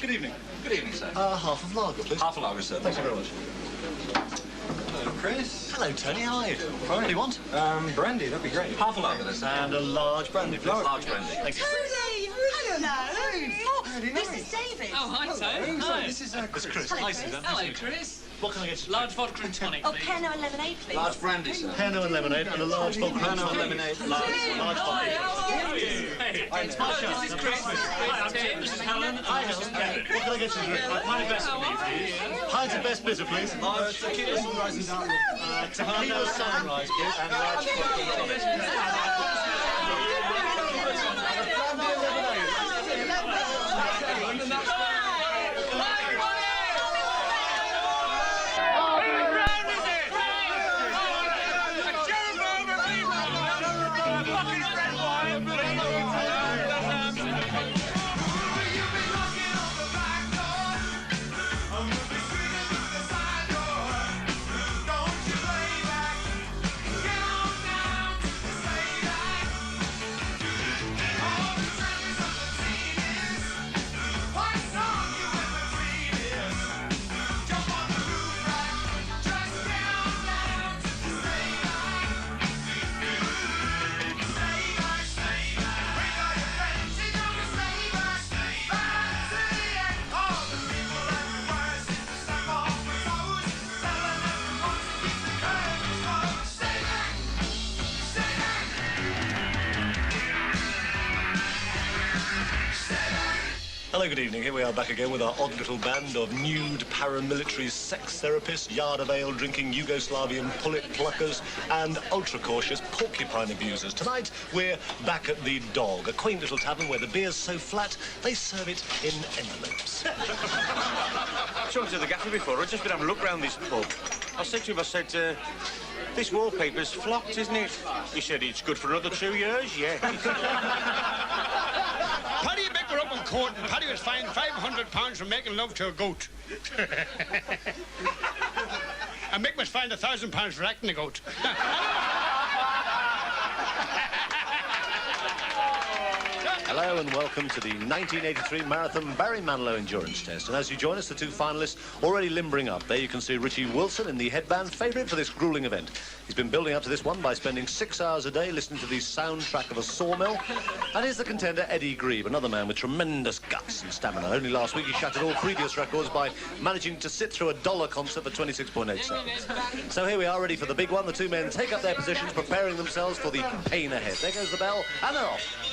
Good evening. Good evening, sir. Half of lager, please. Half a lager, sir. Thank you very much. Hello, Chris. Hello, Tony. How are you? What do you want? Brandy, that'd be great. Half a lager, sir. And a large brandy, please. Large brandy. Thank you. Tony! Hello! This is David. Oh, hi, Tony. Hi. This is It's Chris. Hello, Hi, Chris. Susan. Hello, Chris. What can I get you? Large vodka and tonic, Oh, please. piano and lemonade, please. Large brandy, sir. Piano and lemonade and a large vodka. Piano and lemonade. Large Hi, vodka. how are you? Hey, It's my chance. this is Chris. Hi, I'm Tim. This is Helen. Hi, Helen. What can I get you to drink? My best for me, please. Pints of best bitter, please. Tequila sunrise and dark. Tequila sunrise, please. And large vodka. Hello, good evening. Here we are back again with our odd little band of nude paramilitary sex therapists, yard of ale drinking Yugoslavian pullet pluckers, and ultra-cautious porcupine abusers. Tonight, we're back at the Dog, a quaint little tavern where the beer's so flat, they serve it in envelopes. I've talked to the gaffer before. I've just been having a look round this pub. I said to him, this wallpaper's flocked, isn't it? He said, it's good for another 2 years, yeah. Paddy and Mick were up in court and Paddy was fined £500 for making love to a goat. And Mick was fined £1,000 for acting a goat. Hello and welcome to the 1983 Marathon Barry Manilow Endurance Test. And as you join us, the two finalists already limbering up. There you can see Richie Wilson in the headband favourite for this gruelling event. He's been building up to this one by spending 6 hours a day listening to the soundtrack of a sawmill. And here's the contender, Eddie Grieve, another man with tremendous guts and stamina. Only last week he shattered all previous records by managing to sit through a dollar concert for 26.8 seconds. So here we are, ready for the big one. The two men take up their positions, preparing themselves for the pain ahead. There goes the bell, and they're off.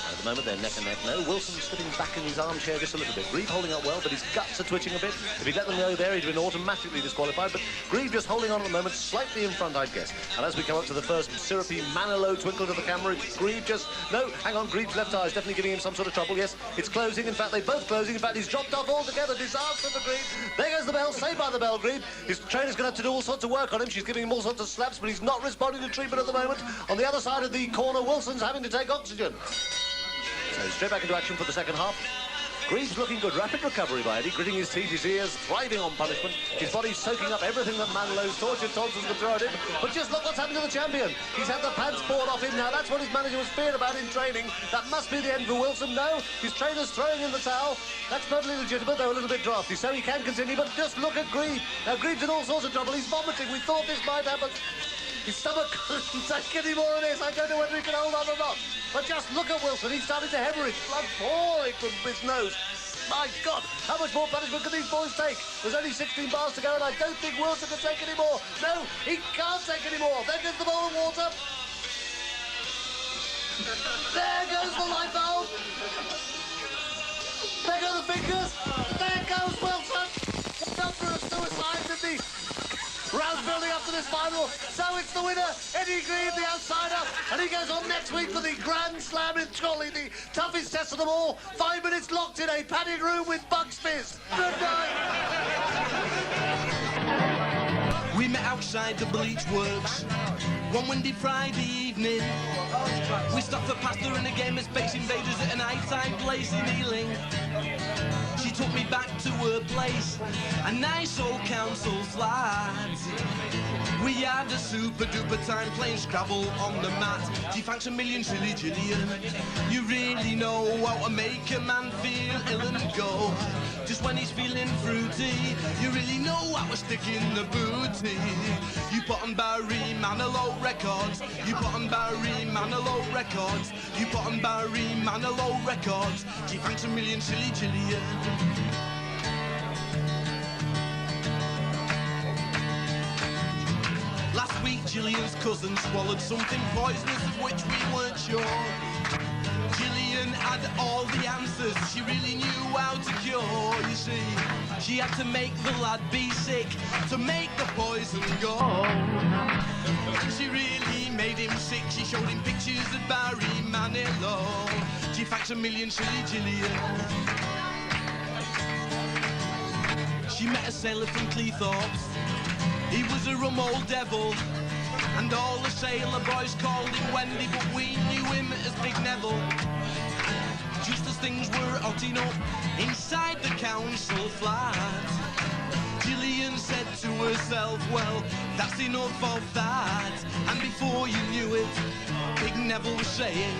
At the moment, they're neck and neck. No, Wilson slipping back in his armchair just a little bit. Grieve holding up well, but his guts are twitching a bit. If he'd let them go there, he'd have been automatically disqualified. But Grieve just holding on at the moment, slightly in front, I'd guess. And as we come up to the first syrupy Manilow twinkle to the camera, Grieve just... No, hang on, Grieve's left eye is definitely giving him some sort of trouble. Yes, it's closing. In fact, they're both closing. In fact, he's dropped off altogether. Disaster for Grieve. There goes the bell. Saved by the bell, Grieve. His trainer's going to have to do all sorts of work on him. She's giving him all sorts of slaps, but he's not responding to treatment at the moment. On the other side of the corner, Wilson's having to take oxygen. So straight back into action for the second half. Grieve's looking good. Rapid recovery by Eddie, gritting his teeth, his ears, thriving on punishment. His body's soaking up everything that Manilow's tortured tonsils can throw at him. But just look what's happened to the champion. He's had the pants poured off him now. That's what his manager was feared about in training. That must be the end for Wilson. No, his trainer's throwing in the towel. That's perfectly legitimate, though a little bit drafty. So he can continue, but just look at Grieve. Now, Grieve's in all sorts of trouble. He's vomiting. We thought this might happen. His stomach couldn't take any more of this. I don't know whether he can hold on or not. But just look at Wilson. He's starting to hemorrhage. Blood pouring from his nose. My God, how much more punishment can these boys take? There's only 16 bars to go, and I don't think Wilson can take any more. No, he can't take any more. There goes the bowl of water. There goes the light bulb. There go the fingers. There goes Wilson. Not for a suicide, did he? Round building up to this final. So it's the winner, Eddie Grieve, the outsider. And he goes on next week for the Grand Slam in Trolley, the toughest test of them all. 5 minutes locked in a padded room with Bugs Fizz. Good night. We met outside the bleach works one windy Friday evening. We stopped for pasta and a game of Space Invaders at a nighttime place in Ealing. She took me back to her the place, a nice old council flat. We had a super duper time playing Scrabble on the mat. Gee, thanks a million, silly Gillian. You really know how to make a man feel ill and go. Just when he's feeling fruity, you really know how to stick in the booty. You put on Barry Manilow records. You put on Barry Manilow records. You put on Barry Manilow records. Gee, thanks a million, silly Gillian. Last week, Gillian's cousin swallowed something poisonous of which we weren't sure. Gillian had all the answers, she really knew how to cure, you see. She had to make the lad be sick, to make the poison go. She really made him sick, she showed him pictures of Barry Manilow. She thanks a million, silly Gillian. She met a sailor from Cleethorpes. He was a rum old devil, and all the sailor boys called him Wendy, but we knew him as Big Neville. Just as things were hotting up inside the council flat, Gillian said to herself, well, that's enough of that. And before you knew it, Big Neville was saying,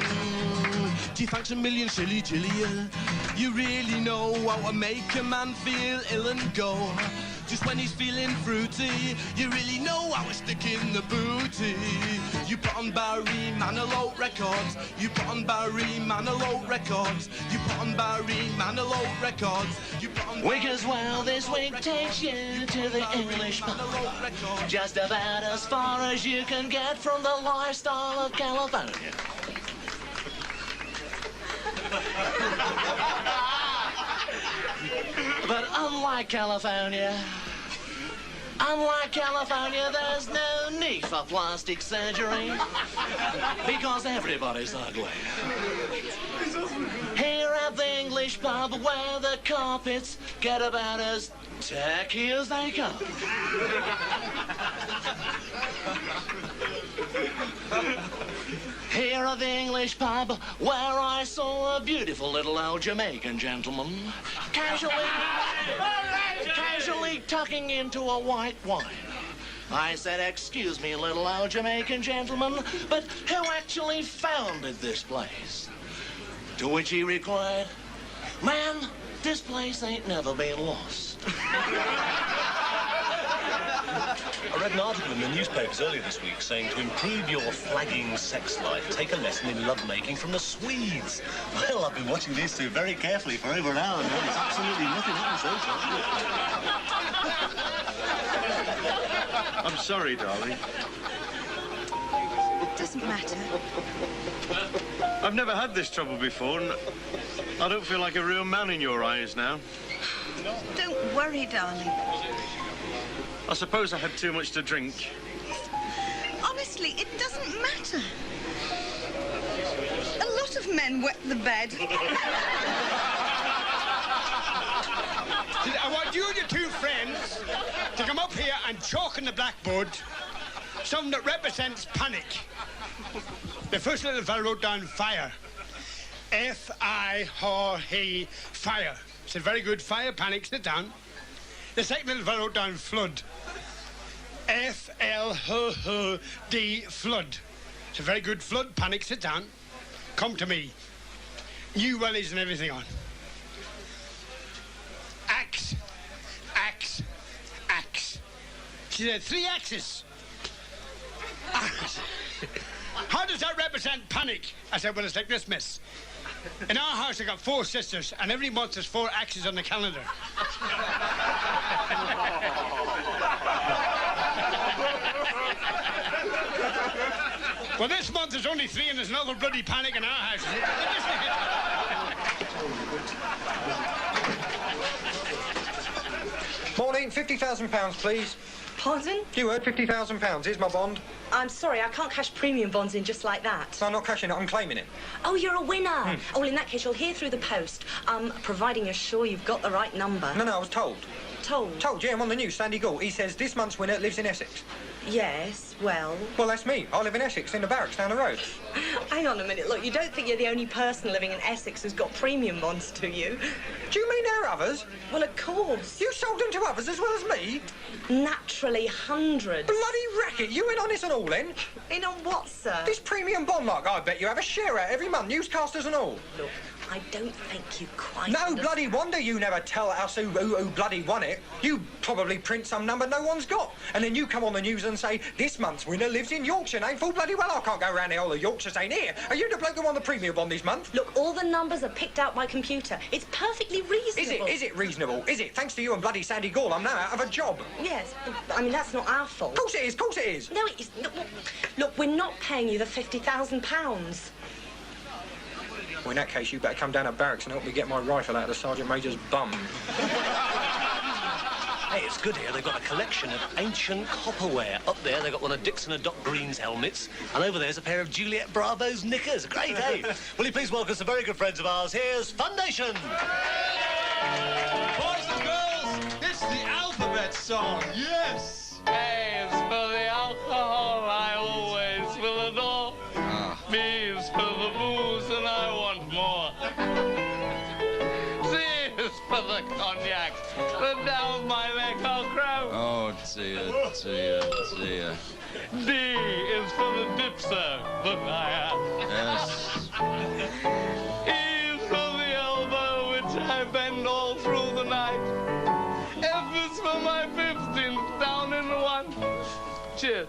gee, thanks a million, silly Gillian. You really know how to make a man feel ill and go. Just when he's feeling fruity, you really know how to stick in the booty. You put on Barry Manilow records. You put on Barry Manilow records. You put on Barry Manilow records. You put on Whicker's Well this week takes you to the English pub. Just about as far as you can get from the lifestyle of California. But unlike California, there's no need for plastic surgery because everybody's ugly. Here at the English pub where the carpets get about as tacky as they come. Here at the English pub where I saw a beautiful little old Jamaican gentleman casually tucking into a white wine. I said, excuse me, little old Jamaican gentleman, but who actually founded this place? To which he replied, man, this place ain't never been lost. I read an article in the newspapers earlier this week saying to improve your flagging sex life, take a lesson in lovemaking from the Swedes. Well, I've been watching these two very carefully for over an hour now. There's absolutely nothing I can say. I'm sorry, darling. It doesn't matter. I've never had this trouble before, and I don't feel like a real man in your eyes now. Don't worry, darling. I suppose I had too much to drink. Honestly, it doesn't matter. A lot of men wet the bed. I want you and your two friends to come up here and chalk on the blackboard something that represents panic. The first little fellow wrote down fire. F-I-R-E, fire. It's a very good fire, panic, sit down. The second little fellow wrote down flood. F-L-H-D, flood. It's a very good flood, panic, sit down. Come to me. New wellies and everything on. Axe, axe, axe. She said 3 axes. How does that represent panic? I said, well, it's like this, miss. In our house, I got 4 sisters, and every month there's 4 axes on the calendar. Well, this month there's only 3, and there's another bloody panic in our house. Morning, £50,000, please. Pardon? You heard, £50,000. Here's my bond. I'm sorry, I can't cash premium bonds in just like that. No, I'm not cashing it, I'm claiming it. Oh, you're a winner. Oh, well, in that case, you'll hear through the post. Providing you're sure you've got the right number. No, I was told. Told? Told, yeah, I'm on the news, Sandy Gall. He says this month's winner lives in Essex. Yes, well... Well, that's me. I live in Essex, in the barracks down the road. Hang on a minute. Look, you don't think you're the only person living in Essex who's got premium bonds, do you? Do you mean there are others? Well, of course. You sold them to others as well as me? Naturally, hundreds. Bloody racket. You in on this and all, then? In on what, sir? This premium bond mark, I bet you have a share out every month, newscasters and all. Look, I don't think you quite No understand. bloody wonder you never tell us who bloody won it. You probably print some number no one's got. And then you come on the news and say, this month's winner lives in Yorkshire. Ain't full bloody well I can't go around the whole of Yorkshire saying, here, are you the bloke who won the premium bond this month? Look, all the numbers are picked out by computer. It's perfectly reasonable. Is it reasonable? Is it? Thanks to you and bloody Sandy Gall, I'm now out of a job. Yes, but, I mean, that's not our fault. Of course it is, of course it is. No, it isn't. Look, we're not paying you the £50,000. Well, in that case, you better come down to barracks and help me get my rifle out of the Sergeant Major's bum. Hey, it's good here. They've got a collection of ancient copperware. Up there, they've got one of Dixon and Doc Green's helmets. And over there's a pair of Juliet Bravo's knickers. Great, eh? Will you please welcome some very good friends of ours. Here's Foundation. Boys and girls, it's the alphabet song. Yes. A is for the alcohol I always will adore. B is for the booze and I want more. C is for the cognac, but down my neck I'll crow. Oh, dear, dear, dear. D is for the dipser that I am. Yes. E is for the elbow which I bend all through the night. F is for my 15th down in the one. Cheers.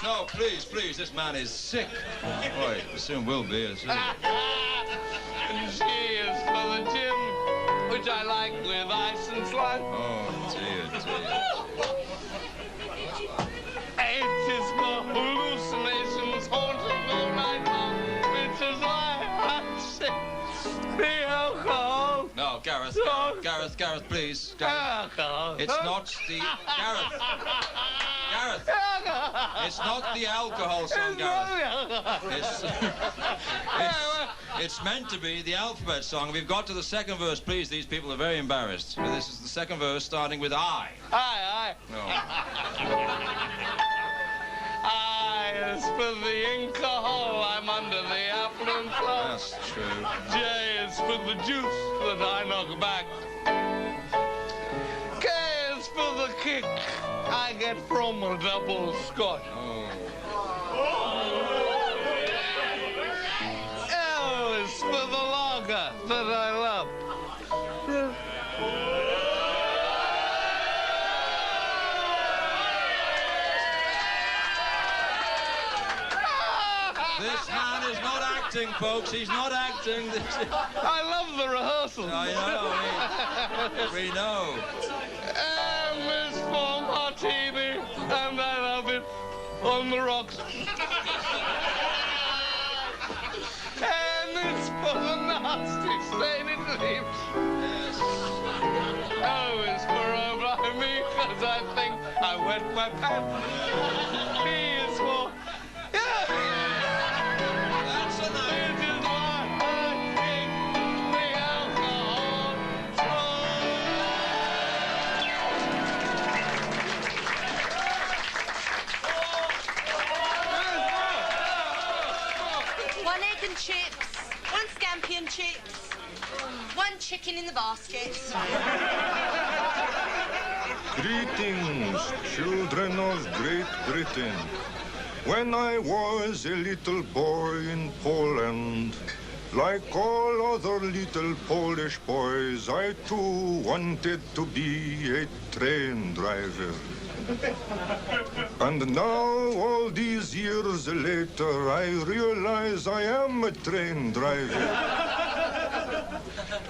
No, please, please, this man is sick. Boy, soon will be. And G is for the gym, which I like with ice and slime. Oh, dear, dear. H is for hallucinations haunting all night long, which is why I sip the alcohol. No, Gareth, Gareth, please. Gareth. Alcohol. It's not the... Gareth. Gareth. It's not the alcohol song, Gareth. It's meant to be the alphabet song. We've got to the second verse, please. These people are very embarrassed. This is the second verse starting with I. Aye. No. I is for the alcohol. I'm under the affluent class. That's true. J is for the juice that I knock back. K is for the kick I get from a double scotch. Oh. L is for the lager that I love. This man is not acting, folks. He's not acting. I love the rehearsal. I know. We know. M is for martini, and I love it on the rocks. N is for the nasty stained lips. O is for over me, because I think I wet my pants. P is for... That's enough. This is why I think the alcohol One egg and chips, one scampi and chips, one chicken in the basket. Greetings, children of Great Britain. When I was a little boy in Poland, like all other little Polish boys, I too wanted to be a train driver. And now, all these years later, I realize I am a train driver.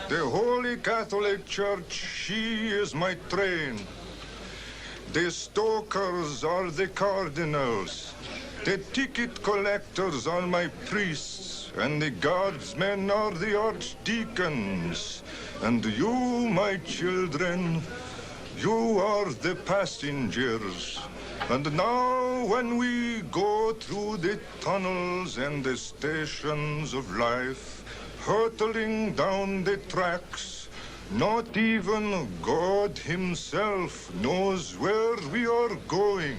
The Holy Catholic Church, she is my train. The stokers are the cardinals. The ticket collectors are my priests, and the guardsmen are the archdeacons. And you, my children, you are the passengers. And now, when we go through the tunnels and the stations of life, hurtling down the tracks. Not even God himself knows where we are going,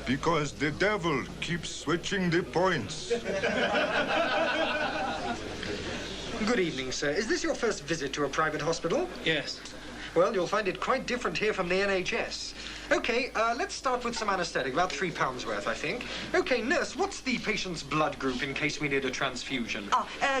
because the devil keeps switching the points. Good evening, sir. Is this your first visit to a private hospital? Yes. Well, you'll find it quite different here from the NHS. Okay, let's start with some anesthetic, about £3 worth, I think. Okay, nurse, what's the patient's blood group in case we need a transfusion?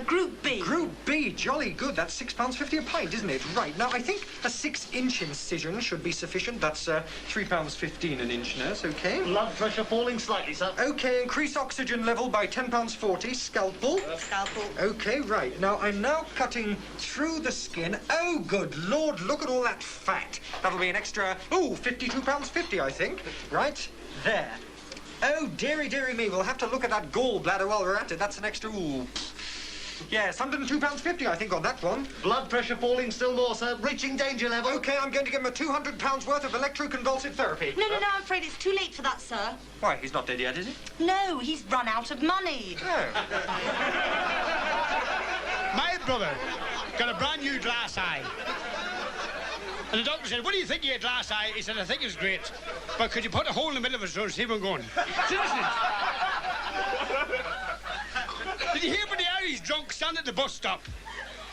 Group B. Group B, jolly good. That's £6.50 a pint, isn't it? Right, now I think a 6-inch incision should be sufficient. That's £3.15 an inch, nurse, okay? Blood pressure falling slightly, sir. Okay, increase oxygen level by £10.40, scalpel. Scalpel. Okay, right. Now, I'm now cutting through the skin. Oh, good Lord, look at all that fat. That'll be an extra, £52.50, I think. Right, there. Oh, dearie, dearie me, we'll have to look at that gallbladder while we're at it. That's an extra, yes, £102.50, I think, on that one. Blood pressure falling still more, sir. Reaching danger level. Okay, I'm going to give him a £200 worth of electroconvulsive therapy. No, I'm afraid it's too late for that, sir. Why, he's not dead yet, is he? No, he's run out of money. Oh. My brother got a brand new glass eye. And the doctor said, what do you think of your glass eye? He said, I think it's great. But could you put a hole in the middle of his nose and see where I'm going? Seriously. Did you hear about the Irish drunk standing at the bus stop?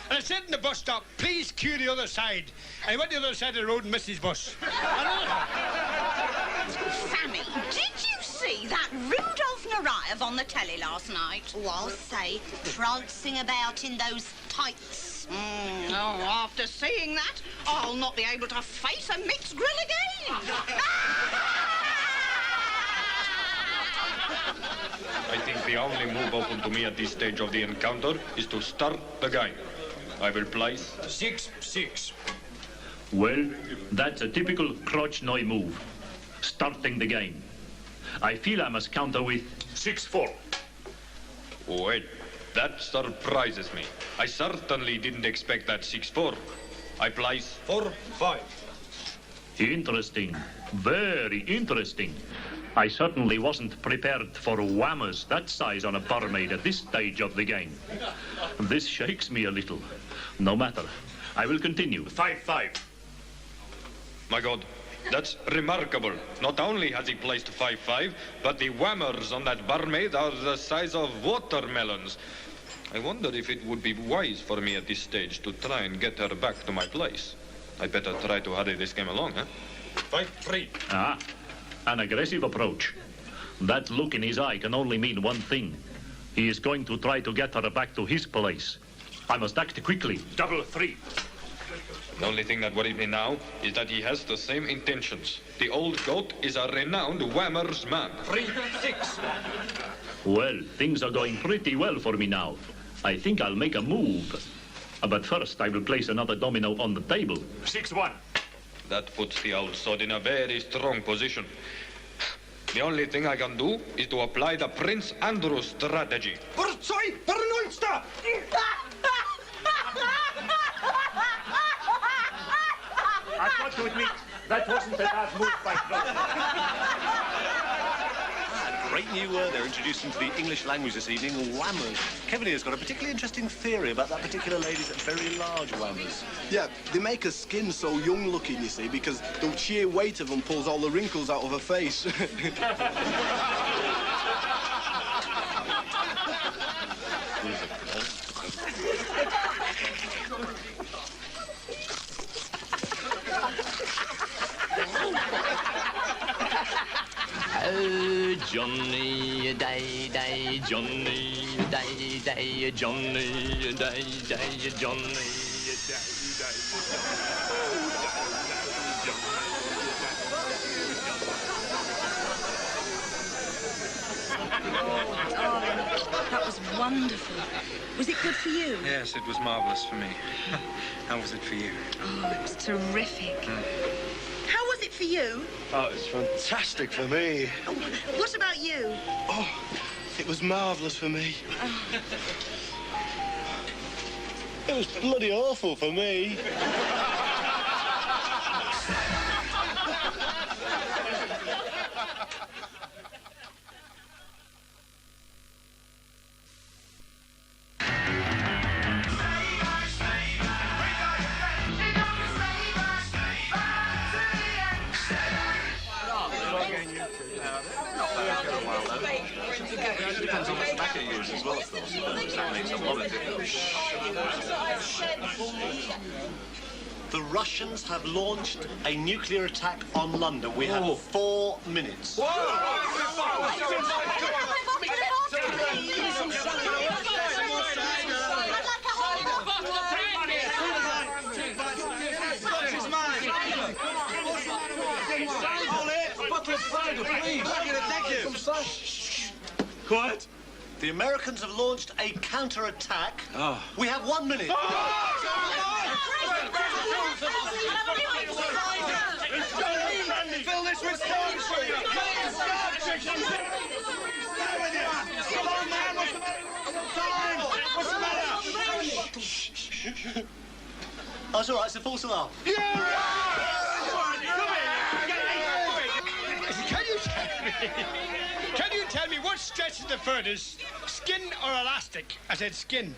And I said in the bus stop, please queue the other side. And he went to the other side of the road and missed his bus. Sammy, did you see that Rudolph Nureyev on the telly last night? Oh, I'll say, prancing about in those tights. After seeing that, I'll not be able to face a mixed grill again. I think the only move open to me at this stage of the encounter is to start the game. I will place 6-6. Well, that's a typical Krochnoi move. Starting the game. I feel I must counter with 6-4. Well, that surprises me. I certainly didn't expect that 6-4. I place 4-5. Interesting. Very interesting. I certainly wasn't prepared for whammers that size on a barmaid at this stage of the game. This shakes me a little. No matter. I will continue. 5-5. My God, that's remarkable. Not only has he placed 5-5, but the whammers on that barmaid are the size of watermelons. I wonder if it would be wise for me at this stage to try and get her back to my place. I better try to hurry this game along, huh? 5-3. Ah, an aggressive approach. That look in his eye can only mean one thing. He is going to try to get her back to his place. I must act quickly. 3. The only thing that worries me now is that he has the same intentions. The old goat is a renowned whammers man. 3-6. Well, things are going pretty well for me now. I think I'll make a move. But first, I will place another domino on the table. 6-1. That puts the old sod in a very strong position. The only thing I can do is to apply the Prince Andrew strategy. I've got to admit, that wasn't a bad move by Great new word they're introducing to the English language this evening, whammers. Kevin here's got a particularly interesting theory about that particular lady's very large whammers. Yeah, they make her skin so young-looking, you see, because the sheer weight of them pulls all the wrinkles out of her face. Oh, Johnny, day, day, Johnny, day, day, Johnny, day, day, Johnny, Oh, darling, that was wonderful. Was it good for you? Yes, it was marvellous for me. How was it for you? Oh, it was terrific. How was it for you? Oh, it was fantastic for me. What about you? Oh, it was marvellous for me. It was bloody awful for me. It depends on the tobacco you use as well, of course. That makes a lot of difference. The Russians have launched a nuclear attack on London. We have 4 minutes. Quiet. The Americans have launched a counter-attack. Oh. We have 1 minute. Fill this with storm sugar. Come on, man. What's the matter? That's all right. It's a false alarm. Can you tell me what stretches the furthest, skin or elastic? I said skin.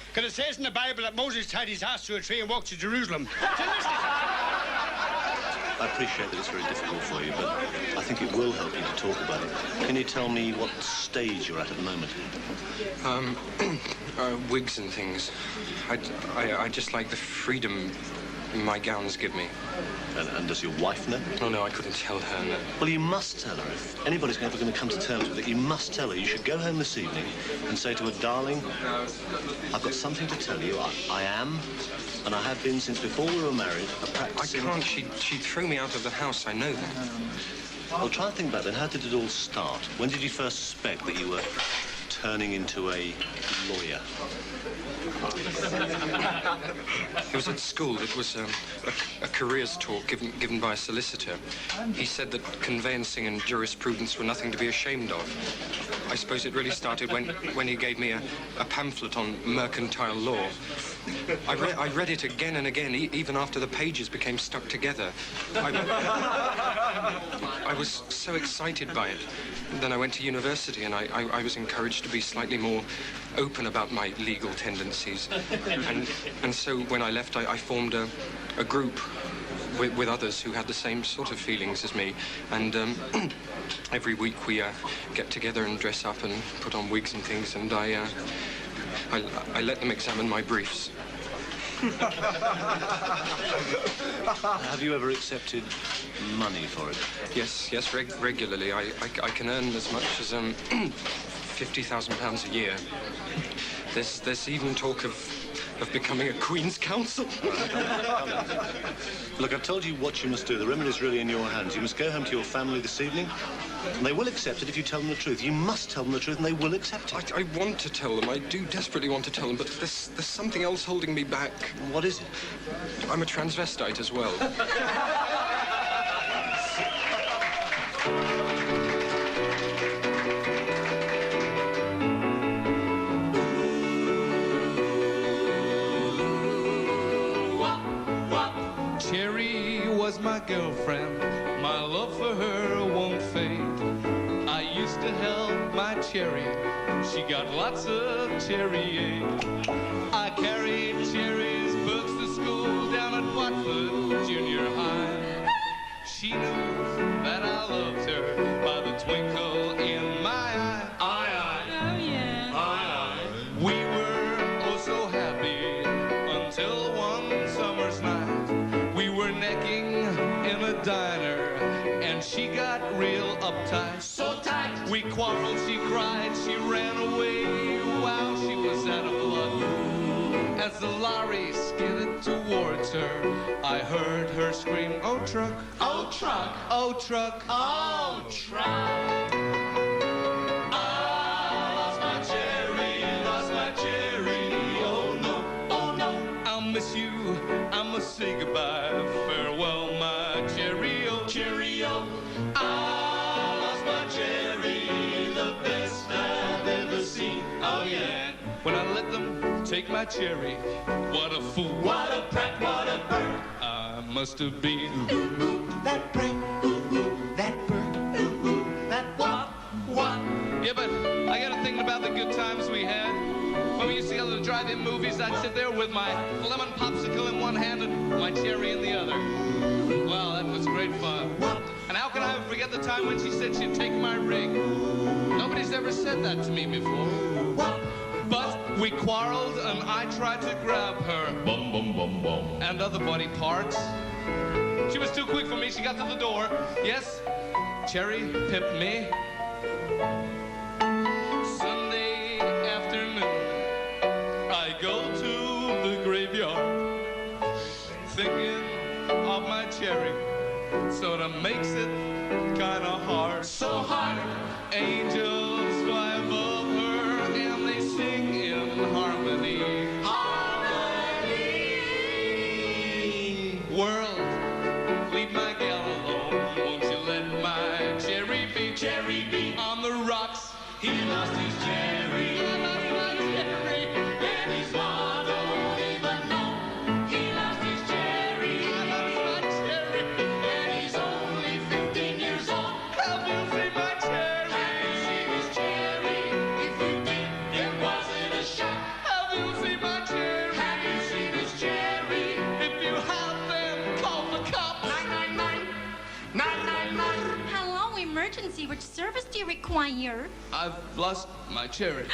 Because it says in the Bible that Moses tied his ass to a tree and walked to Jerusalem. I appreciate that it's very difficult for you, but I think it will help you to talk about it. Can you tell me what stage you're at the moment? Wigs and things. I just like the freedom my gowns give me. And does your wife know? Oh, no, I couldn't tell her, no. Well, you must tell her. If anybody's ever going to come to terms with it, you must tell her. You should go home this evening and say to her, darling, I've got something to tell you. I am, and I have been since before we were married, a practicing... I can't. She'd throw me out of the house, I know that. Well, try and think back then. How did it all start? When did you first suspect that you were turning into a lawyer? It was at school. It was a careers talk given by a solicitor. He said that conveyancing and jurisprudence were nothing to be ashamed of. I suppose it really started when he gave me a pamphlet on mercantile law. I read it again and again, even after the pages became stuck together. I was so excited by it. Then I went to university and I was encouraged to be slightly more open about my legal tendencies. And so when I left, I formed a group with others who had the same sort of feelings as me. And every week we get together and dress up and put on wigs and things, and I let them examine my briefs. Have you ever accepted money for it? Yes, regularly. I can earn as much as £50,000 a year. There's even talk of becoming a Queen's Counsel. Look, I've told you what you must do. The remedy's really in your hands. You must go home to your family this evening, and they will accept it if you tell them the truth. You must tell them the truth, and they will accept it. I want to tell them. I do desperately want to tell them, but there's something else holding me back. What is it? I'm a transvestite as well. Cherry was my girlfriend, my love for her won't fade. I used to help my Cherry, she got lots of cherry aid. I carried Cherry's books to school down at Watford Junior High. She knew that I loved her by the twinkle in my eye. Aye, aye. Oh, yeah. Aye, aye. We were oh so happy until one summer's night. We were necking in a diner, and she got real uptight. So tight. We quarreled, she cried, she ran away. Wow, she was out of luck. As the lorry skidded towards her, I heard her scream, "Oh, truck! Oh, truck! Oh, truck! Oh, truck!" I lost my cherry, oh no, oh no. I'll miss you, I must say goodbye. Farewell, my Cheerio, Cheerio. I lost my cherry, the best I've ever seen. Oh yeah. When I let them take my cherry, what a fool, what a prat, what a bird I must have been. Ooh, ooh, that break, ooh, ooh, that bird, ooh, ooh, that what? Yeah, but I got to thinking about the good times we had. When we used to go to the drive-in movies, I'd sit there with my lemon popsicle in one hand and my cherry in the other. Wow, that was great fun. And how can I forget the time when she said she'd take my ring? said that to me before. But we quarreled and I tried to grab her. Bum, bum, bum, bum. And other body parts. She was too quick for me. She got to the door. Yes, Cherry pipped me. Sunday afternoon, I go to the graveyard, thinking of my Cherry. Sorta makes it kinda hard. So hard. Angels fly above her and they sing in harmony. Harmony. World, leave my gal alone. Won't you let my Cherry be? Cherry be on the rocks. He lost his Cherry. I lost my Cherry. And his mother won't even know. He lost his Cherry. I lost my Cherry. And he's only 15 years old. Have you seen my Cherry? Have you seen his Cherry? If you did, it wasn't a shot. Have you seen my Cherry? Have you seen his Cherry? If you have, then call the cops. 999. 999. Hello, emergency. Which service do you require? I've lost my Cherry.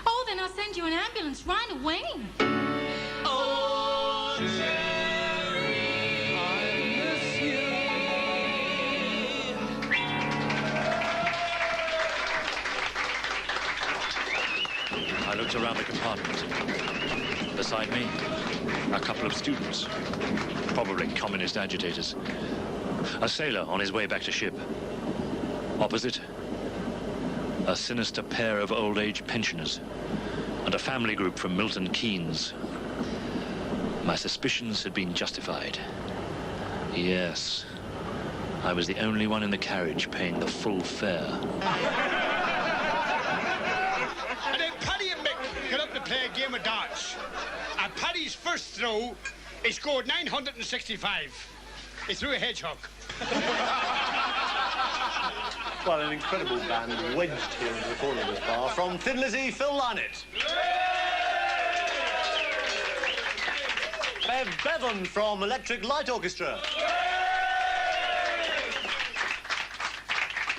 Oh, then I'll send you an ambulance right away. Oh, Cherry, I miss you. I looked around the compartment. Beside me, a couple of students, probably communist agitators. A sailor on his way back to ship. Opposite, a sinister pair of old-age pensioners and a family group from Milton Keynes. My suspicions had been justified. Yes, I was the only one in the carriage paying the full fare. And then Paddy and Mick got up to play a game of darts. And Paddy's first throw, he scored 965. He threw a hedgehog. Well, an incredible band wedged here into the corner of this bar from Thin Lizzy, Phil Lynott. Bevan from Electric Light Orchestra.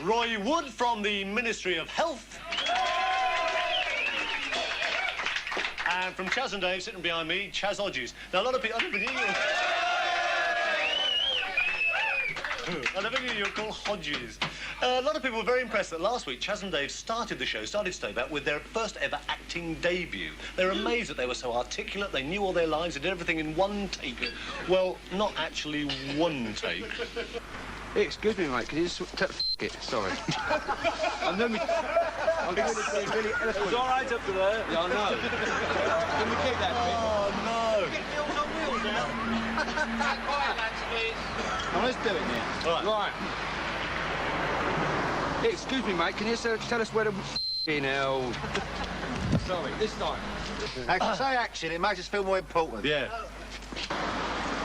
Roy Wood from the Ministry of Health. And from Chas and Dave, sitting behind me, Chas Hodges. Now, a lot of people... I never knew you were called Hodges. A lot of people were very impressed that last week Chas and Dave started Stayback with their first ever acting debut. They were amazed that they were so articulate, they knew all their lines, they did everything in one take. Well, not actually one take. Hey, excuse me, mate, can you just... it, sorry. I'm doing really eloquent. It's all right up to there. Yeah, I know. Can we keep that bit? Oh, no. Now, let's do it now. Right. Hey, excuse me, mate, can you tell us where the... hell... Sorry, this time. Say action, it makes us feel more important. Yeah.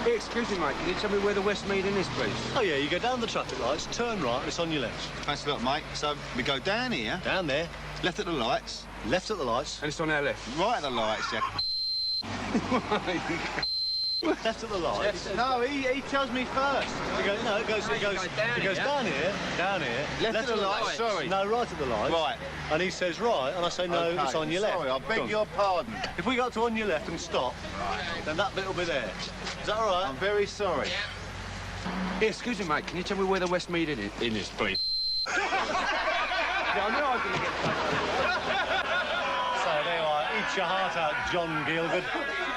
Hey, excuse me, mate, can you tell me where the West Meaden is, please? Oh, yeah, you go down the traffic lights, turn right, and it's on your left. Thanks a lot, mate. So, we go down here. Down there. Left at the lights. Left at the lights. And it's on our left. Right at the lights, yeah. Left at the lights. Yes. No, he tells me first. It goes down here, Left at the lights, sorry. No, right at the lights. Right. And he says right, and I say no, Okay, it's on your left. Sorry, I beg your pardon. If we go up to on your left and stop, then that bit will be there. Is that all right? I'm very sorry. Hey, excuse me, mate, can you tell me where the West Meaden is, please? Yeah, I knew I was going to get So there you are, eat your heart out, John Gielgud.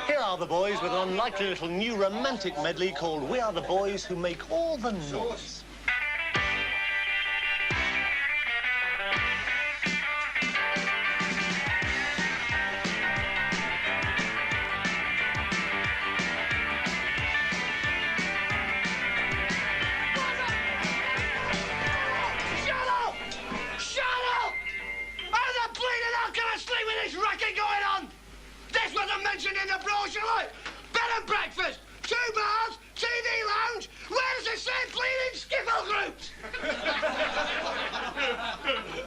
Here are the boys with an unlikely little new romantic medley called We Are the Boys Who Make All the Noise. Mentioned in the brochure, like bed and breakfast, 2 bars, TV lounge. Where does it say bleeding skiffle groups?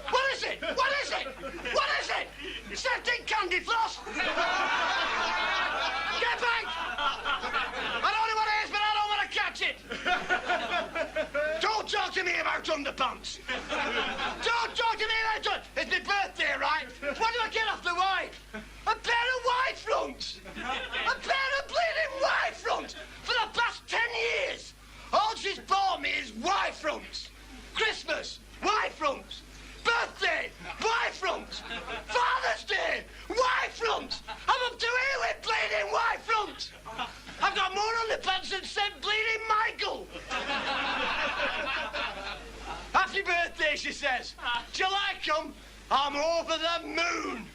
What is it? What is it? What is it? Septic candy floss? Get back! I don't know what it is, but I don't want to catch it. Don't talk to me about underpants. Don't talk to me about it. It's my birthday front. Father's Day! Y-front! I'm up to here with bleeding Y-front! I've got more underpants than St. Bleeding Michael! Happy birthday, she says. Do you like 'em? I'm over the moon!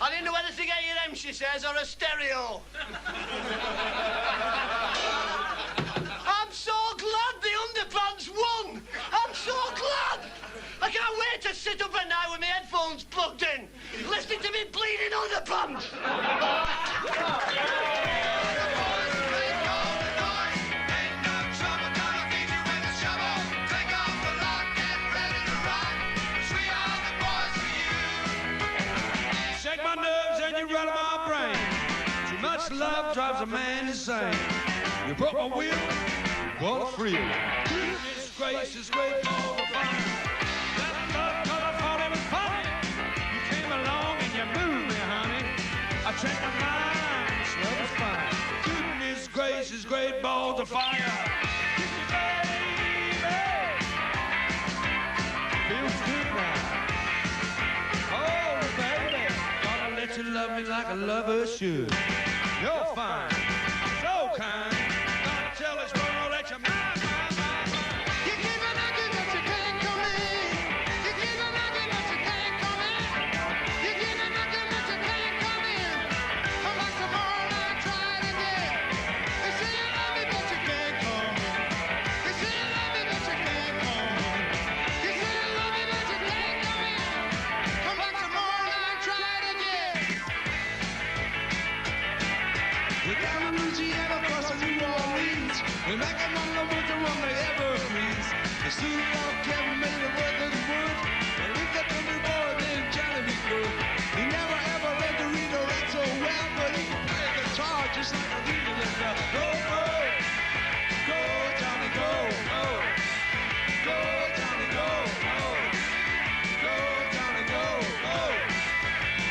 I didn't know whether to get you them, she says, or a stereo. I'm so glad the underpants won! I'm so glad! I can't wait to sit up at night with my headphones plugged in, listening to me bleeding underpants! Shake my nerves and you rattle my brain. Too much love drives a man insane. You broke my will, what a thrill. Goodness gracious, great all the fun. That love cause I thought it was funny. You came along and you moved me, honey. I changed my mind, this love is fine. Goodness gracious, great balls of fire. Kiss you, baby. Feels good now. Oh, baby. Gonna let you love me like a lover should. You're fine, so kind. Gonna tell this world that you're mine, mine, mine. You keep a knocking but you can't come in. You keep a knocking but you can't come in. You keep a knocking but you can't come in. Come back tomorrow night, try it again. They say you love me but you can't come in. They say you love me but you can't come in. They say you love me but you can't come in. Come back tomorrow night, try it again. We're down in Louisiana, crossing New Orleans. We make a number with the one they ever freeze. The Zulu Kevin made the word of the word. And we got the new boy named Johnny B. Good. He never ever read to read or read so well, but he can play the guitar just like a reader and go, go, go, Johnny, go, go, go, Johnny, go, go, go, Johnny, go, go,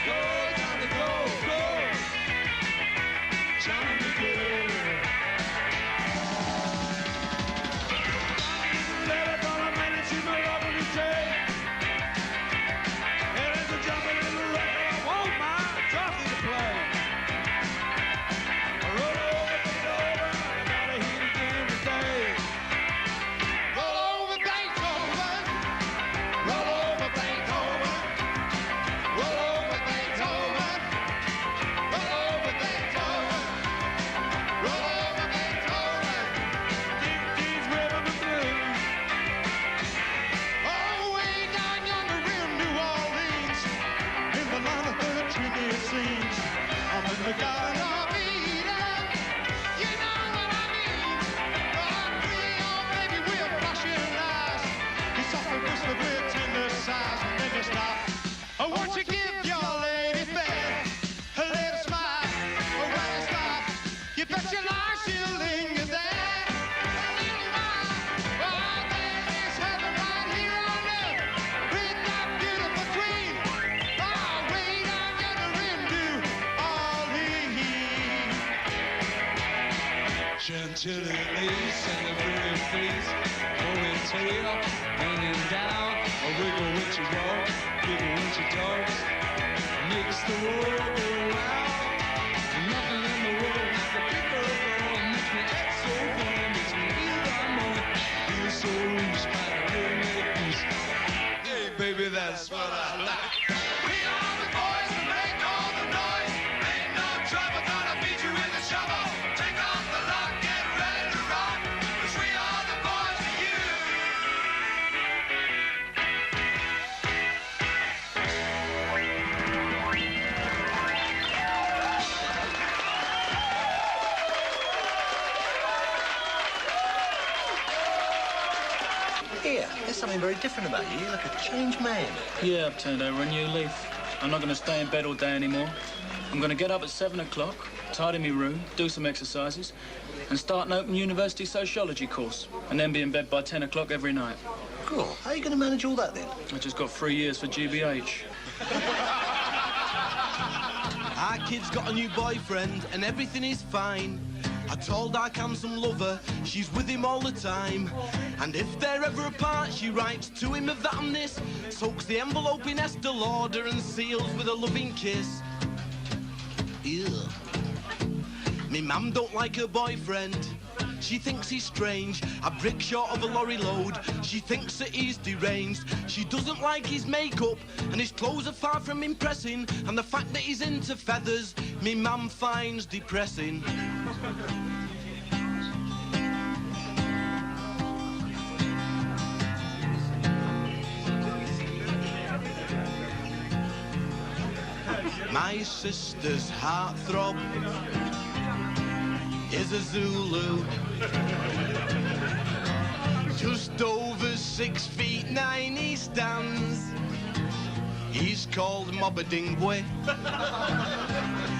go, Johnny, go, go. Johnny be good. Let it on a minute, she may love when you take. And as a jumping in the record, I want my trophy to play. I roll over, beat over, I gotta hit again today. Roll over, Beethoven. Roll over, Beethoven. Roll over, Beethoven. Roll over, Beethoven. Roll over Beethoven, dig these rhythm and blues. Oh, way down yonder in New Orleans, in the line of the trivia scenes, I'm in the garden of Eden. You know what I mean? I'm free, oh baby, we're flashing lights. You softly whisper with tender sighs, and then you stop. Oh, won't you give your lady back a little smile? Oh, when you stop, you bet your life she'll linger there a little while. Oh, there is heaven right here on earth with that beautiful queen. Oh, way down yonder in New Orleans. Chantilly lace and a pretty face, ponytail hanging down. A wiggle when she walks, wiggle when she talks, makes the world go round. Nothing in the world like a big girl, makes me act so fun, makes me feel that more, feel so loose, by a real make Hey, baby, that's what I like. We are the boys that make all the noise. Ain't no trouble gonna beat you with a shovel. Take off the lock, get ready to rock, 'cause we are the boys of you. Here, there's something very different about you. You look a changed man. Yeah, I've turned over a new leaf. I'm not going to stay in bed all day anymore. I'm going to get up at 7 o'clock, tidy my room, do some exercises, and start an open university sociology course, and then be in bed by 10 o'clock every night. Cool. How are you going to manage all that, then? I just got 3 years for GBH. Our kid's got a new boyfriend and everything is fine. A tall, dark, handsome lover, she's with him all the time. And if they're ever apart, she writes to him of that and this, soaks the envelope in Estee Lauder and seals with a loving kiss. Ew. Me mum don't like her boyfriend. She thinks he's strange, a brick short of a lorry load. She thinks that he's deranged. She doesn't like his makeup, and his clothes are far from impressing. And the fact that he's into feathers, me mum finds depressing. My sister's heart-throb is a Zulu. Just over 6'9" he stands. He's called Mobadingwe,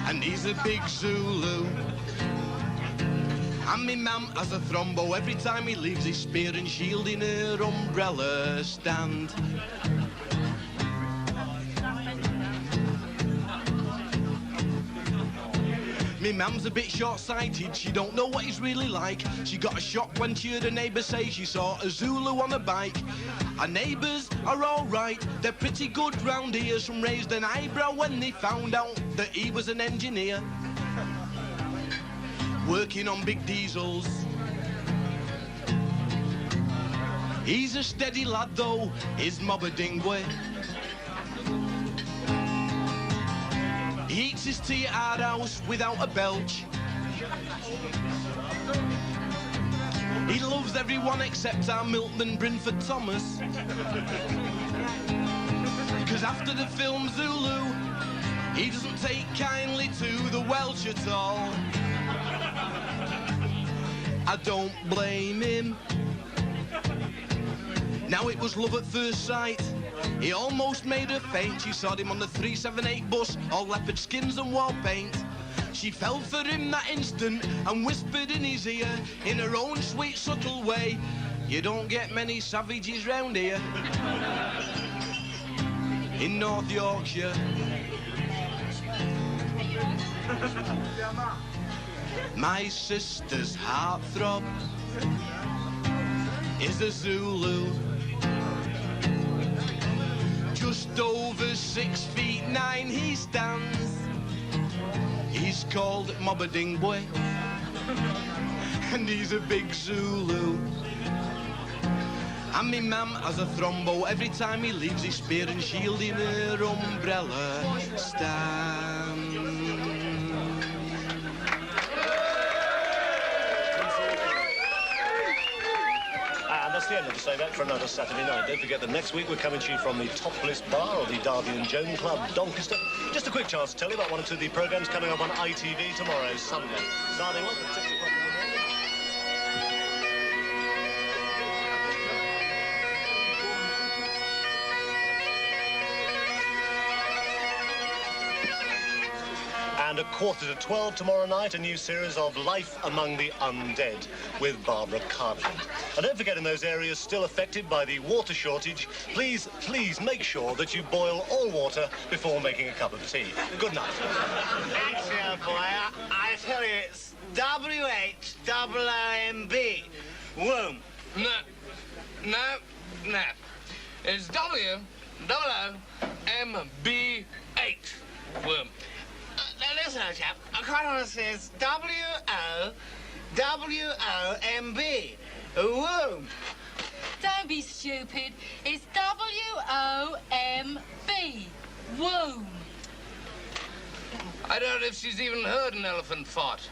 and he's a big Zulu. And me mum has a thrombo every time he leaves his spear and shield in her umbrella stand. Me mum's a bit short-sighted, she don't know what he's really like. She got a shock when she heard a neighbour say she saw a Zulu on a bike. Our neighbours are all right, they're pretty good round here. Some raised an eyebrow when they found out that he was an engineer, working on big diesels. He's a steady lad though, is Mobadingwe. He eats his tea at our house without a belch. He loves everyone except our milkman Brynford Thomas. Because after the film Zulu, he doesn't take kindly to the Welsh at all. I don't blame him. Now it was love at first sight. He almost made her faint. She saw him on the 378 bus, all leopard skins and wall paint. She fell for him that instant and whispered in his ear in her own sweet, subtle way, "You don't get many savages round here." In North Yorkshire. My sister's heart-throb is a Zulu. Just over 6'9" he stands. He's called Mobadingwe, and he's a big Zulu. And me mum has a thrombo every time he leaves his spear and shield in her umbrella stand. That's the end of the Stayback for another Saturday night. Don't forget that next week we're coming to you from the Topless Bar or the Darby and Joan Club, Doncaster. Just a quick chance to tell you about one or two of the programmes coming up on ITV tomorrow, Sunday. Starting off at 6 o'clock in the morning. And at 11:45 tomorrow night, a new series of Life Among the Undead with Barbara Carden. And don't forget, in those areas still affected by the water shortage, please make sure that you boil all water before making a cup of tea. Good night. Actually, old boy, I tell you, it's W-H-O-O-M-B. Womb. No. It's W-O-O-M-B-8. Womb. Now listen, old chap, I quite honestly, it's W-O-W-O-M-B. Womb. Don't be stupid. It's W-O-M-B. Womb. I don't know if she's even heard an elephant fart.